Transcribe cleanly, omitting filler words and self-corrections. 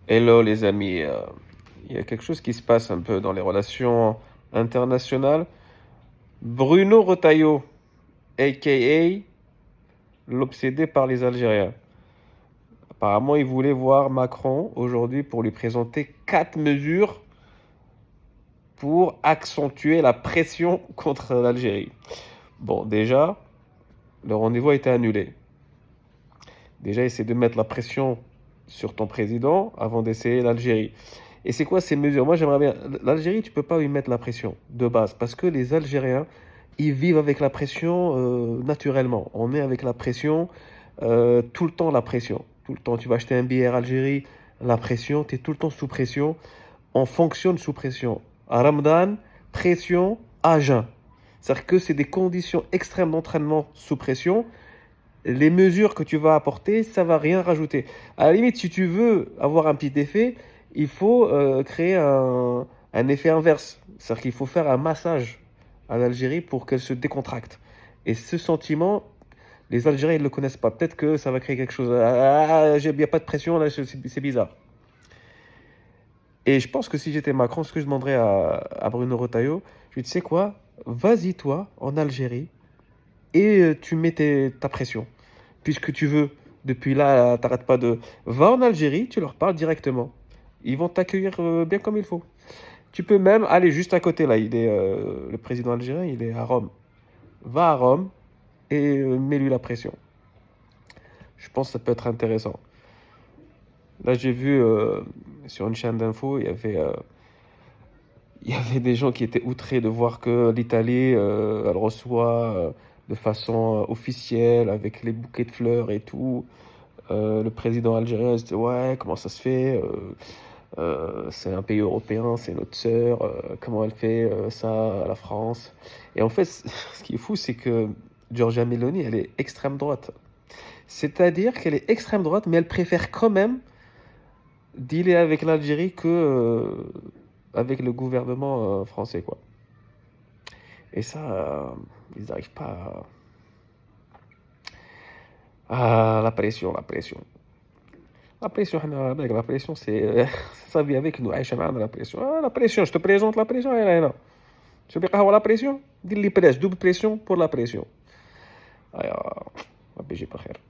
Hello les amis, il y a quelque chose qui se passe un peu dans les relations internationales. Bruno Retailleau, aka l'obsédé par les Algériens. Apparemment, il voulait voir Macron aujourd'hui pour lui présenter 4 mesures pour accentuer la pression contre l'Algérie. Bon, déjà, le rendez-vous a été annulé. Déjà, essaie de mettre la pression sur ton président avant d'essayer l'Algérie. Et c'est quoi ces mesures? Moi, j'aimerais bien. L'Algérie, tu peux pas lui mettre la pression de base parce que les Algériens, ils vivent avec la pression naturellement. On est avec la pression tout le temps, la pression. Tout le temps, tu vas acheter un billet à Algérie, la pression, tu es tout le temps sous pression. On fonctionne sous pression. À Ramadan, pression à jeun. C'est-à-dire que c'est des conditions extrêmes d'entraînement sous pression. Les mesures que tu vas apporter, ça va rien rajouter. À la limite, si tu veux avoir un petit effet, il faut créer un effet inverse. C'est-à-dire qu'il faut faire un massage à l'Algérie pour qu'elle se décontracte. Et ce sentiment, les Algériens ne le connaissent pas. Peut-être que ça va créer quelque chose. Ah, il n'y a pas de pression, là, c'est bizarre. Et je pense que si j'étais Macron, ce que je demanderais à Bruno Retailleau, je lui dis, tu sais quoi, vas-y toi, en Algérie, et tu mets ta pression. Puisque tu veux, depuis là, t'arrêtes pas de... Va en Algérie, tu leur parles directement. Ils vont t'accueillir bien comme il faut. Tu peux même aller juste à côté, là. Le président algérien, il est à Rome. Va à Rome et mets-lui la pression. Je pense que ça peut être intéressant. Là, j'ai vu sur une chaîne d'info, il y avait des gens qui étaient outrés de voir que l'Italie, elle reçoit de façon officielle, avec les bouquets de fleurs et tout. Le président algérien il se dit ouais, comment ça se fait? C'est un pays européen, c'est notre sœur. Comment elle fait ça à la France? Et en fait, ce qui est fou, c'est que Giorgia Meloni, elle est extrême droite. C'est-à-dire qu'elle est extrême droite, mais elle préfère quand même dealer avec l'Algérie que avec le gouvernement français, quoi. Et ça, ils n'arrivent pas la pression, la pression. La pression, mec, la pression, c'est ça vit avec nous. عايشة معنا la pression. Ah, la pression, je te présente la pression. هنا. Tu veux قهوة la pression? دير لي بريس, double pression pour la pression. ربي يجيب الخير.